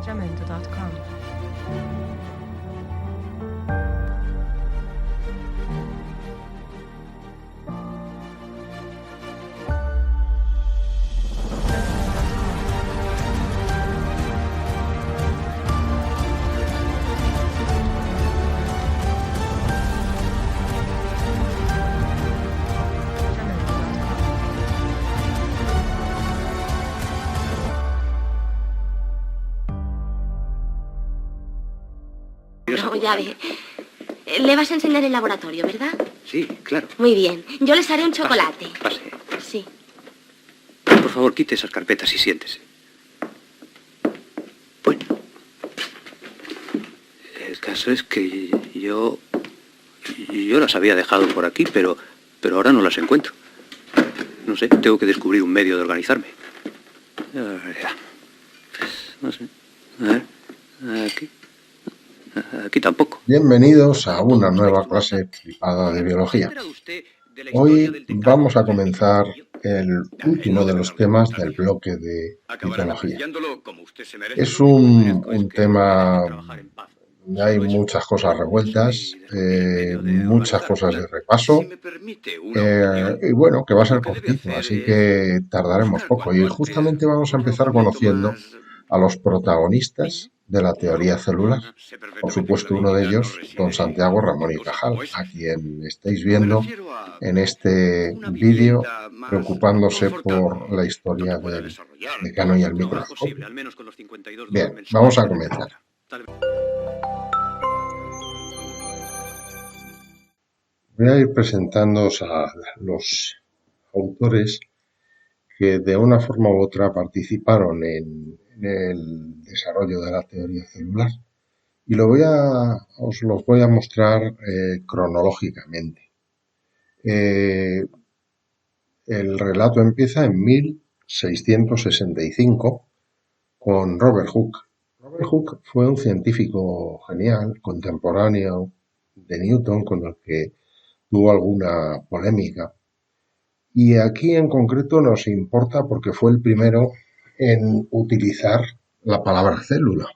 Jamendo.com. No, ya ve. Le vas a enseñar el laboratorio, ¿verdad? Sí, claro. Muy bien. Yo les haré un chocolate. Pase. Sí. Por favor, quite esas carpetas y siéntese. Bueno. El caso es que yo las había dejado por aquí, pero ahora no las encuentro. No sé, tengo que descubrir un medio de organizarme. No sé. A ver, aquí tampoco. Bienvenidos a una nueva clase flipada de biología. Hoy vamos a comenzar el último de los temas del bloque de mitología. Es un tema, hay muchas cosas revueltas, muchas cosas de repaso, y bueno, que va a ser cortito, así que tardaremos poco. Y justamente vamos a empezar conociendo a los protagonistas de la teoría celular. Por supuesto, uno de ellos, don Santiago Ramón y Cajal, a quien estáis viendo en este vídeo preocupándose por la historia del mecano y el microscopio. Bien, vamos a comenzar. Voy a ir presentándoos a los autores que de una forma u otra participaron en el desarrollo de la teoría celular y os los voy a mostrar cronológicamente. El relato empieza en 1665 con Robert Hooke. Robert Hooke fue un científico genial, contemporáneo de Newton, con el que tuvo alguna polémica. Y aquí en concreto nos importa porque fue el primero en utilizar la palabra célula.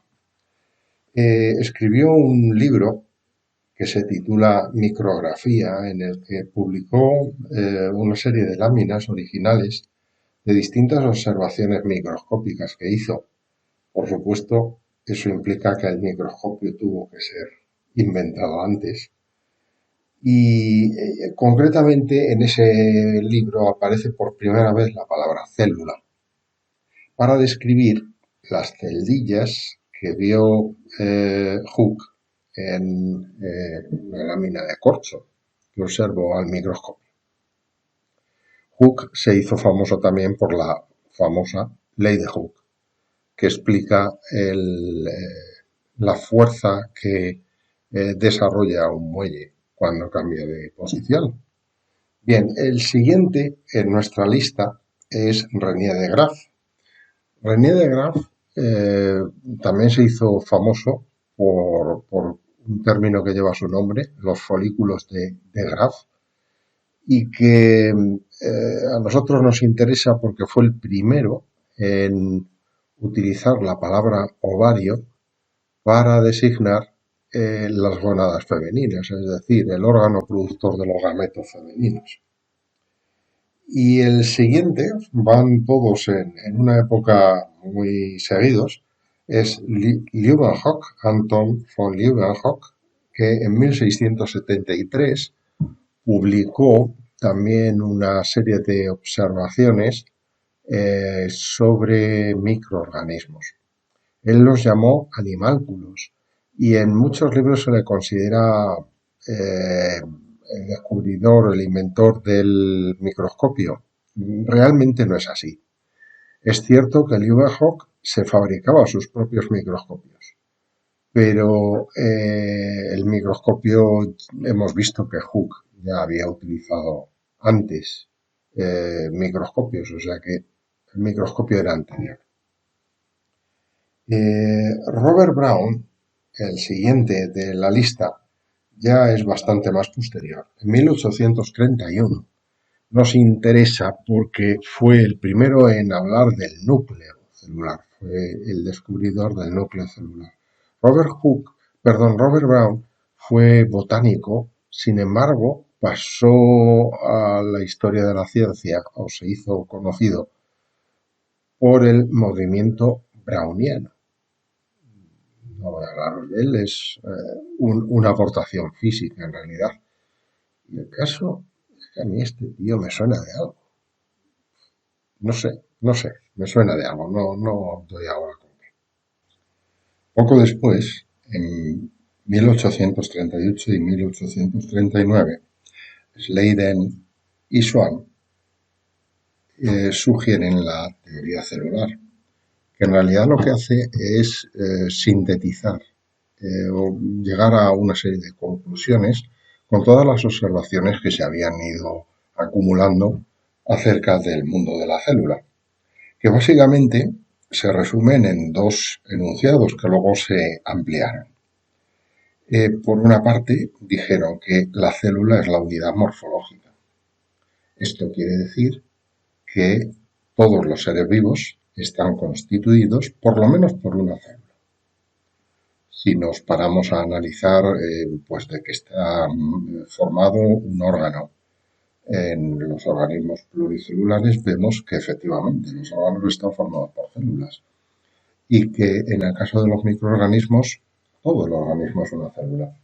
Escribió un libro que se titula Micrografía, en el que publicó una serie de láminas originales de distintas observaciones microscópicas que hizo. Por supuesto, eso implica que el microscopio tuvo que ser inventado antes. Y concretamente en ese libro aparece por primera vez la palabra célula para describir las celdillas que vio Hooke en una lámina de corcho que observó al microscopio. Hooke se hizo famoso también por la famosa ley de Hooke, que explica la fuerza que desarrolla un muelle cuando cambia de posición. Bien, el siguiente en nuestra lista es René de Graaf. René de Graaf también se hizo famoso por un término que lleva su nombre, los folículos de Graaf, y que a nosotros nos interesa porque fue el primero en utilizar la palabra ovario para designar las gónadas femeninas, es decir, el órgano productor de los gametos femeninos. Y el siguiente, van todos en una época muy seguidos, es Leeuwenhoek, Anton von Leeuwenhoek, que en 1673 publicó también una serie de observaciones sobre microorganismos. Él los llamó animálculos y en muchos libros se le considera el descubridor, el inventor del microscopio. Realmente no es así. Es cierto que Leeuwenhoek se fabricaba sus propios microscopios, pero el microscopio hemos visto que Hooke ya había utilizado antes microscopios, o sea que el microscopio era anterior. Robert Brown, el siguiente de la lista, ya es bastante más posterior. En 1831 nos interesa porque fue el primero en hablar del núcleo celular, fue el descubridor del núcleo celular. Robert Brown fue botánico, sin embargo, pasó a la historia de la ciencia, o se hizo conocido, por el movimiento browniano. No voy a hablar de él, es una aportación física en realidad. Y el caso es que a mí este tío me suena de algo. No sé, me suena de algo, no doy ahora con qué. Poco después, en 1838 y 1839, Schleiden y Schwann sugieren la teoría celular, que en realidad lo que hace es sintetizar o llegar a una serie de conclusiones con todas las observaciones que se habían ido acumulando acerca del mundo de la célula, que básicamente se resumen en dos enunciados que luego se ampliaron. Por una parte, dijeron que la célula es la unidad morfológica. Esto quiere decir que todos los seres vivos están constituidos por lo menos por una célula. Si nos paramos a analizar pues de qué está formado un órgano en los organismos pluricelulares, vemos que efectivamente los órganos están formados por células y que en el caso de los microorganismos todo el organismo es una célula.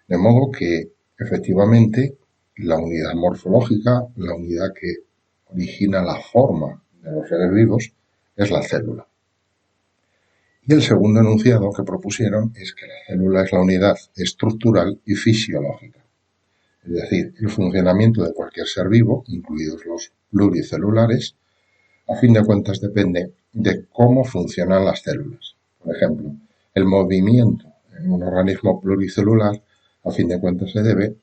De modo que efectivamente la unidad morfológica, la unidad que origina la forma de los seres vivos, es la célula. Y el segundo enunciado que propusieron es que la célula es la unidad estructural y fisiológica. Es decir, el funcionamiento de cualquier ser vivo, incluidos los pluricelulares, a fin de cuentas depende de cómo funcionan las células. Por ejemplo, el movimiento en un organismo pluricelular, a fin de cuentas, se debe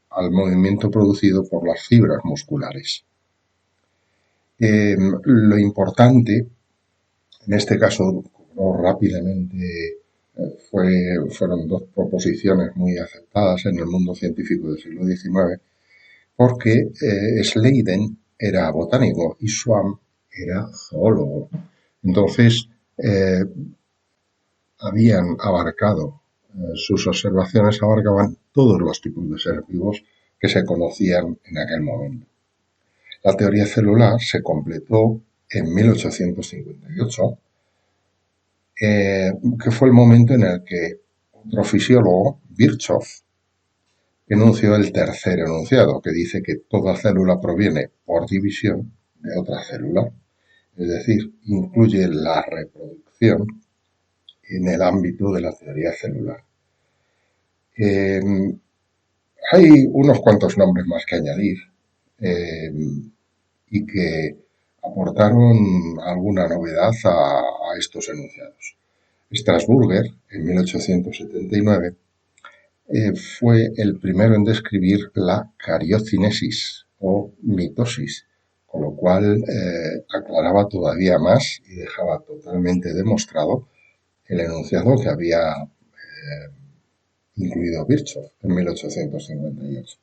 al movimiento producido por las fibras musculares. Lo importante, en este caso, rápidamente fueron dos proposiciones muy aceptadas en el mundo científico del siglo XIX, porque Schleiden era botánico y Schwann era zoólogo. Entonces, habían abarcado, sus observaciones abarcaban todos los tipos de seres vivos que se conocían en aquel momento. La teoría celular se completó en 1858, que fue el momento en el que otro fisiólogo, Virchow, enunció el tercer enunciado, que dice que toda célula proviene por división de otra célula, es decir, incluye la reproducción en el ámbito de la teoría celular. Hay unos cuantos nombres más que añadir y que aportaron alguna novedad a estos enunciados. Strasburger, en 1879, fue el primero en describir la cariocinesis o mitosis, con lo cual aclaraba todavía más y dejaba totalmente demostrado el enunciado que había incluido Virchow en 1858.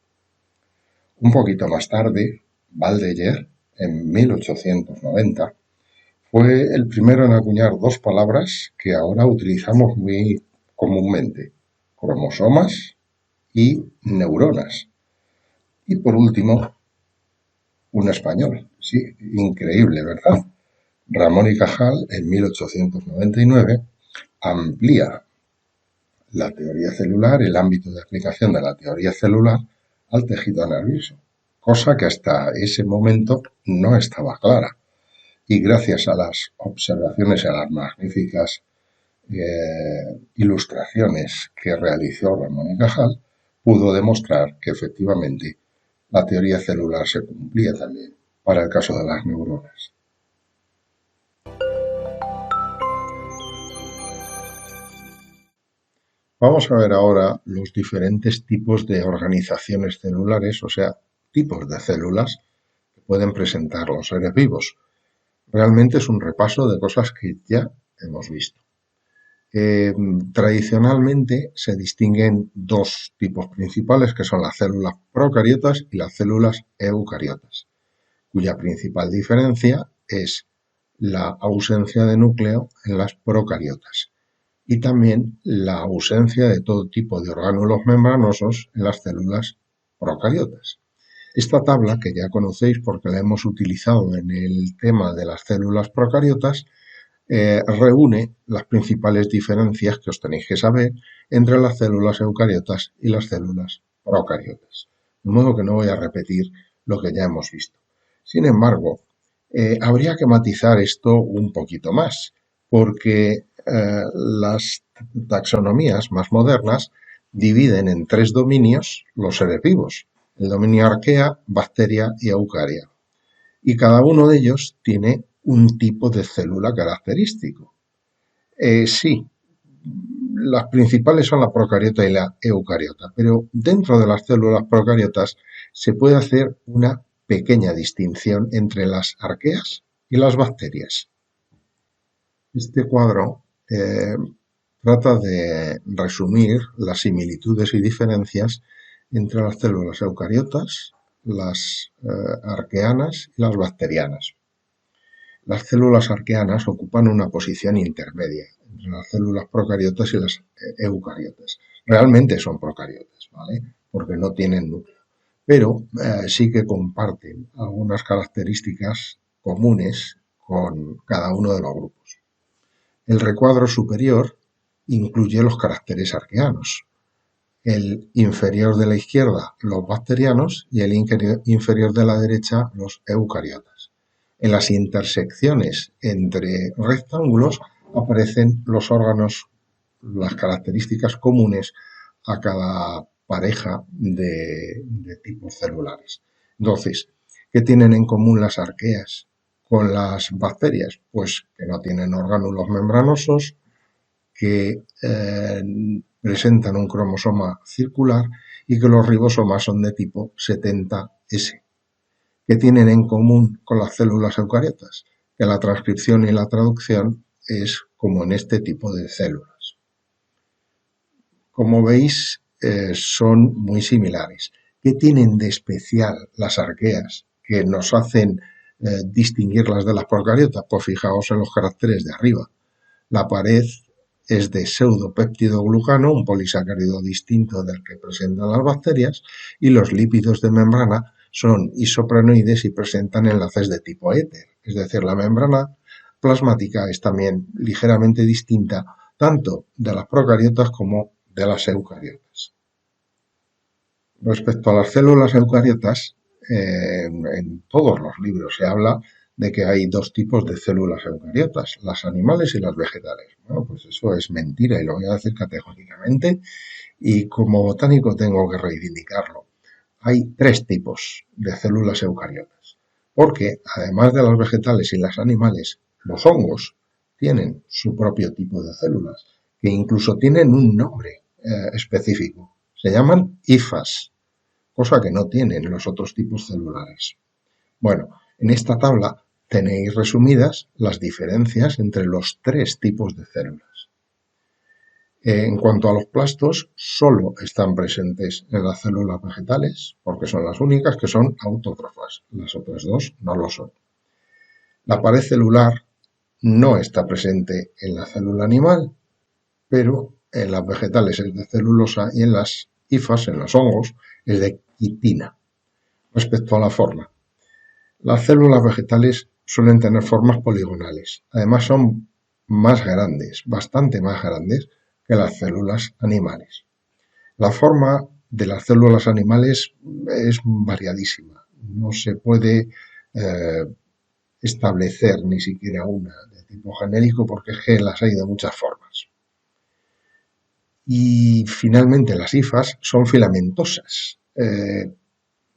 Un poquito más tarde, Baldeyer, en 1890, fue el primero en acuñar dos palabras que ahora utilizamos muy comúnmente: cromosomas y neuronas. Y por último, un español. Sí, increíble, ¿verdad? Ramón y Cajal, en 1899, amplía la teoría celular, el ámbito de aplicación de la teoría celular, al tejido nervioso, cosa que hasta ese momento no estaba clara. Y gracias a las observaciones y a las magníficas ilustraciones que realizó Ramón y Cajal, pudo demostrar que efectivamente la teoría celular se cumplía también para el caso de las neuronas. Vamos a ver ahora los diferentes tipos de organizaciones celulares, o sea, tipos de células que pueden presentar los seres vivos. Realmente es un repaso de cosas que ya hemos visto. Tradicionalmente se distinguen dos tipos principales, que son las células procariotas y las células eucariotas, cuya principal diferencia es la ausencia de núcleo en las procariotas y también la ausencia de todo tipo de orgánulos membranosos en las células procariotas. Esta tabla, que ya conocéis porque la hemos utilizado en el tema de las células procariotas, reúne las principales diferencias que os tenéis que saber entre las células eucariotas y las células procariotas. De modo que no voy a repetir lo que ya hemos visto. Sin embargo, habría que matizar esto un poquito más, porque las taxonomías más modernas dividen en 3 dominios los seres vivos: el dominio arquea, bacteria y eucaria. Y cada uno de ellos tiene un tipo de célula característico. Sí, las principales son la procariota y la eucariota, pero dentro de las células procariotas se puede hacer una pequeña distinción entre las arqueas y las bacterias. Este cuadro trata de resumir las similitudes y diferencias entre las células eucariotas, las arqueanas y las bacterianas. Las células arqueanas ocupan una posición intermedia entre las células procariotas y las eucariotas. Realmente son procariotas, ¿vale? Porque no tienen núcleo, pero sí que comparten algunas características comunes con cada uno de los grupos. El recuadro superior incluye los caracteres arqueanos, el inferior de la izquierda los bacterianos y el inferior de la derecha los eucariotas. En las intersecciones entre rectángulos aparecen los órganos, las características comunes a cada pareja de tipos celulares. Entonces, ¿qué tienen en común las arqueas con las bacterias? Pues que no tienen orgánulos membranosos, que presentan un cromosoma circular y que los ribosomas son de tipo 70S. ¿Qué tienen en común con las células eucariotas? Que la transcripción y la traducción es como en este tipo de células. Como veis, son muy similares. ¿Qué tienen de especial las arqueas que nos hacen distinguirlas de las procariotas? Pues fijaos en los caracteres de arriba. La pared es de pseudopéptido-glucano, un polisacárido distinto del que presentan las bacterias, y los lípidos de membrana son isoprenoides y presentan enlaces de tipo éter, es decir, la membrana plasmática es también ligeramente distinta tanto de las procariotas como de las eucariotas. Respecto a las células eucariotas, en todos los libros se habla de que hay 2 tipos de células eucariotas, las animales y las vegetales. Bueno, pues eso es mentira y lo voy a decir categóricamente, y como botánico tengo que reivindicarlo. Hay 3 tipos de células eucariotas, porque además de las vegetales y las animales, los hongos tienen su propio tipo de células, que incluso tienen un nombre específico. Se llaman hifas, cosa que no tienen los otros tipos celulares. Bueno, en esta tabla tenéis resumidas las diferencias entre los 3 tipos de células. En cuanto a los plastos, solo están presentes en las células vegetales, porque son las únicas que son autótrofas. Las otras 2 no lo son. La pared celular no está presente en la célula animal, pero en las vegetales es de celulosa y en las hifas, en los hongos, es de quitina. Respecto a la forma, las células vegetales suelen tener formas poligonales. Además son más grandes, bastante más grandes que las células animales. La forma de las células animales es variadísima. No se puede establecer ni siquiera una de tipo genérico porque es que las hay de muchas formas. Y finalmente las hifas son filamentosas.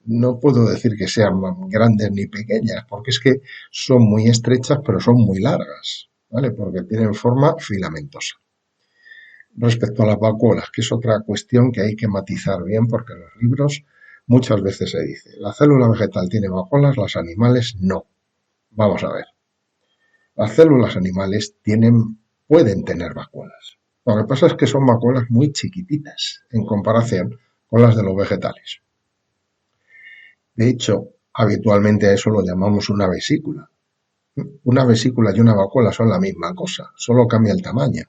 No puedo decir que sean grandes ni pequeñas, porque es que son muy estrechas, pero son muy largas, ¿vale? Porque tienen forma filamentosa. Respecto a las vacuolas, que es otra cuestión que hay que matizar bien, porque en los libros muchas veces se dice, la célula vegetal tiene vacuolas, las animales no. Vamos a ver. Las células animales pueden tener vacuolas. Lo que pasa es que son vacuolas muy chiquititas en comparación con las de los vegetales. De hecho, habitualmente a eso lo llamamos una vesícula. Una vesícula y una vacuola son la misma cosa, solo cambia el tamaño.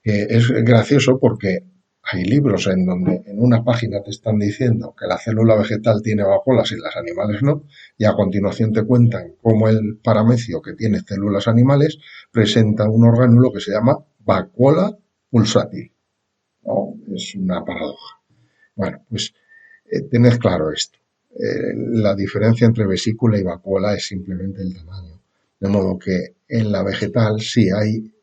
Es gracioso porque hay libros en donde en una página te están diciendo que la célula vegetal tiene vacuolas y las animales no, y a continuación te cuentan cómo el paramecio que tiene células animales presenta un orgánulo que se llama vacuola pulsátil. ¿No? Es una paradoja. Bueno, pues tened claro esto. La diferencia entre vesícula y vacuola es simplemente el tamaño. De modo que en la vegetal sí hay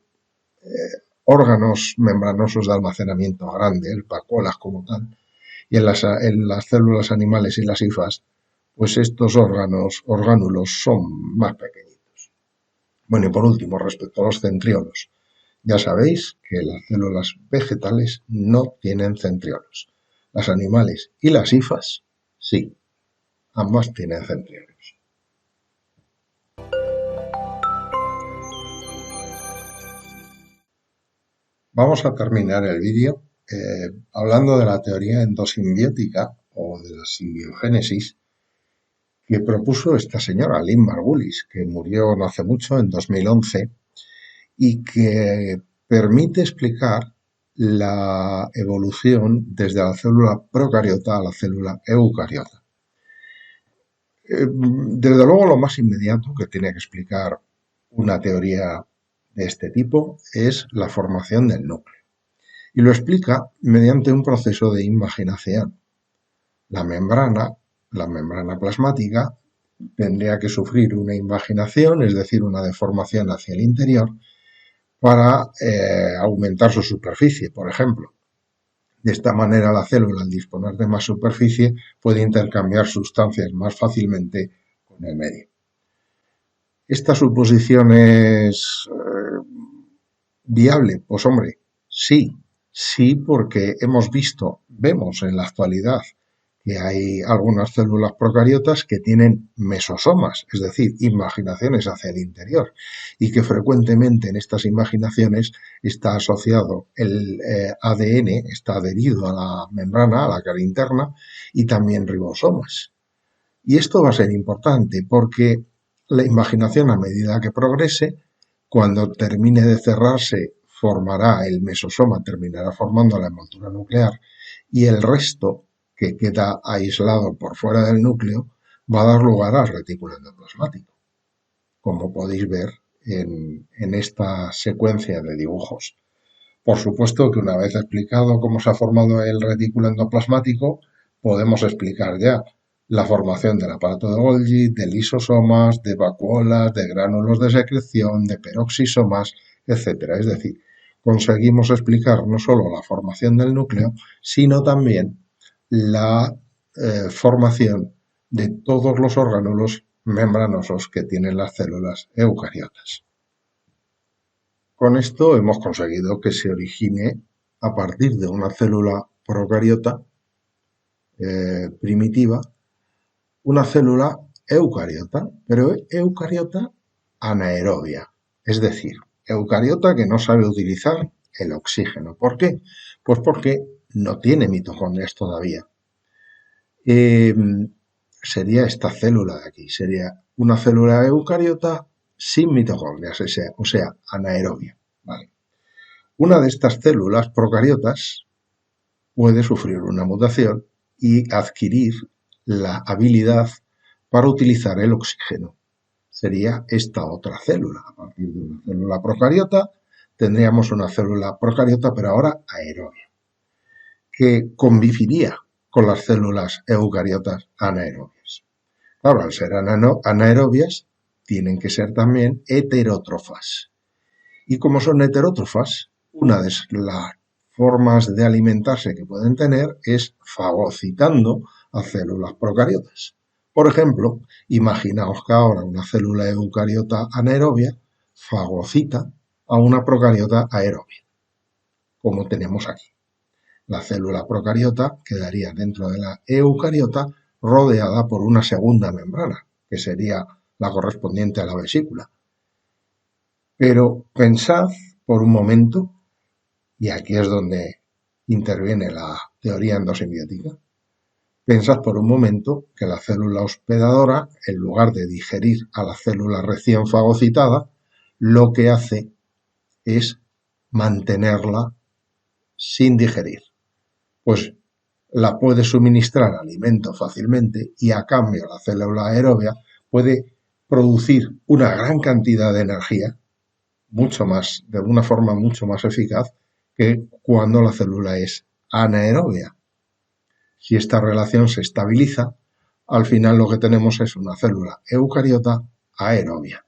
órganos membranosos de almacenamiento grandes, vacuolas como tal, y en las células animales y las hifas, pues estos orgánulos son más pequeñitos. Bueno, y por último, respecto a los centriolos, ya sabéis que las células vegetales no tienen centriolos. Las animales y las hifas, sí, ambas tienen centriolos. Vamos a terminar el vídeo hablando de la teoría endosimbiótica o de la simbiogénesis que propuso esta señora, Lynn Margulis, que murió no hace mucho, en 2011, y que permite explicar la evolución desde la célula procariota a la célula eucariota. Desde luego, lo más inmediato que tiene que explicar una teoría de este tipo es la formación del núcleo. Y lo explica mediante un proceso de imaginación. La membrana plasmática, tendría que sufrir una invaginación, es decir, una deformación hacia el interior, para aumentar su superficie, por ejemplo. De esta manera, la célula, al disponer de más superficie, puede intercambiar sustancias más fácilmente con el medio. ¿Esta suposición es viable? Pues hombre, sí, porque vemos en la actualidad que hay algunas células procariotas que tienen mesosomas, es decir, imaginaciones hacia el interior, y que frecuentemente en estas imaginaciones está asociado el ADN, está adherido a la membrana, a la cara interna, y también ribosomas. Y esto va a ser importante porque la imaginación, a medida que progrese, cuando termine de cerrarse, formará el mesosoma, terminará formando la envoltura nuclear, y el resto, que queda aislado por fuera del núcleo, va a dar lugar al retículo endoplasmático, como podéis ver en esta secuencia de dibujos. Por supuesto que una vez explicado cómo se ha formado el retículo endoplasmático, podemos explicar ya la formación del aparato de Golgi, de lisosomas, de vacuolas, de gránulos de secreción, de peroxisomas, etc. Es decir, conseguimos explicar no solo la formación del núcleo, sino también la formación de todos los orgánulos membranosos que tienen las células eucariotas. Con esto hemos conseguido que se origine a partir de una célula procariota primitiva, una célula eucariota, pero eucariota anaerobia, es decir, eucariota que no sabe utilizar el oxígeno. ¿Por qué? Pues porque no tiene mitocondrias todavía. Sería esta célula de aquí, sería una célula eucariota sin mitocondrias, o sea, anaerobia. ¿Vale? Una de estas células procariotas puede sufrir una mutación y adquirir la habilidad para utilizar el oxígeno. Sería esta otra célula. A partir de una célula procariota tendríamos una célula procariota, pero ahora aerobia, que conviviría con las células eucariotas anaerobias. Claro, al ser anaerobias, tienen que ser también heterótrofas. Y como son heterótrofas, una de las formas de alimentarse que pueden tener es fagocitando a células procariotas. Por ejemplo, imaginaos que ahora una célula eucariota anaerobia fagocita a una procariota aerobia, como tenemos aquí. La célula procariota quedaría dentro de la eucariota rodeada por una segunda membrana, que sería la correspondiente a la vesícula. Pero pensad por un momento, y aquí es donde interviene la teoría endosimbiótica, Pensad por un momento que la célula hospedadora, en lugar de digerir a la célula recién fagocitada, lo que hace es mantenerla sin digerir. Pues la puede suministrar alimento fácilmente y a cambio la célula aerobia puede producir una gran cantidad de energía, de una forma mucho más eficaz que cuando la célula es anaerobia. Si esta relación se estabiliza, al final lo que tenemos es una célula eucariota aerobia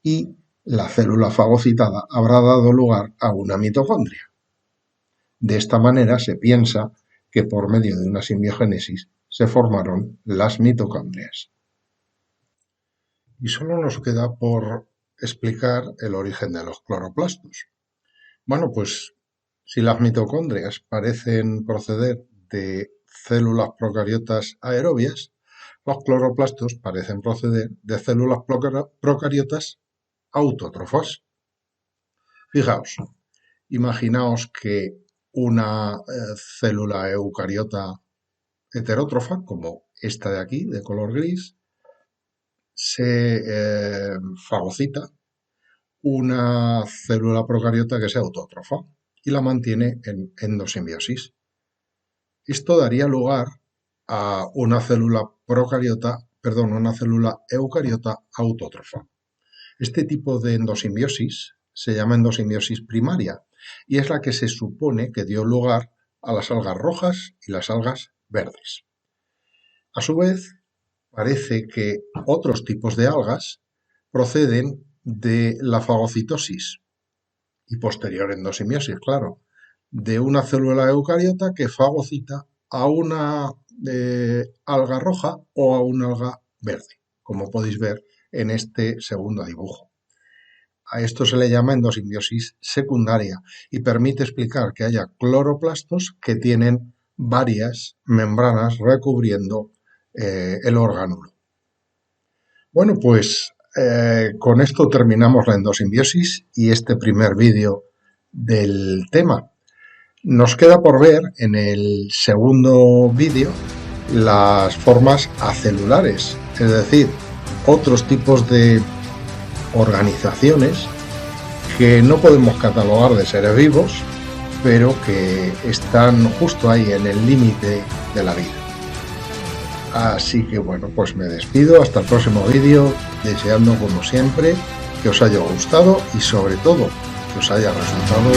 y la célula fagocitada habrá dado lugar a una mitocondria. De esta manera se piensa que por medio de una simbiogénesis se formaron las mitocondrias. Y solo nos queda por explicar el origen de los cloroplastos. Bueno, pues si las mitocondrias parecen proceder de células procariotas aerobias, los cloroplastos parecen proceder de células procariotas autótrofas. Fijaos, imaginaos que una célula eucariota heterótrofa, como esta de aquí, de color gris, se fagocita una célula procariota que sea autótrofa y la mantiene en endosimbiosis. Esto daría lugar a una célula eucariota autótrofa. Este tipo de endosimbiosis se llama endosimbiosis primaria y es la que se supone que dio lugar a las algas rojas y las algas verdes. A su vez, parece que otros tipos de algas proceden de la fagocitosis y posterior endosimbiosis, claro, de una célula eucariota que fagocita a una alga roja o a una alga verde, como podéis ver en este segundo dibujo. A esto se le llama endosimbiosis secundaria y permite explicar que haya cloroplastos que tienen varias membranas recubriendo el orgánulo. Bueno, pues con esto terminamos la endosimbiosis y este primer vídeo del tema. Nos queda por ver en el segundo vídeo las formas acelulares, es decir, otros tipos de organizaciones que no podemos catalogar de seres vivos, pero que están justo ahí en el límite de la vida. Así que bueno, pues me despido hasta el próximo vídeo, deseando como siempre que os haya gustado y sobre todo que os haya resultado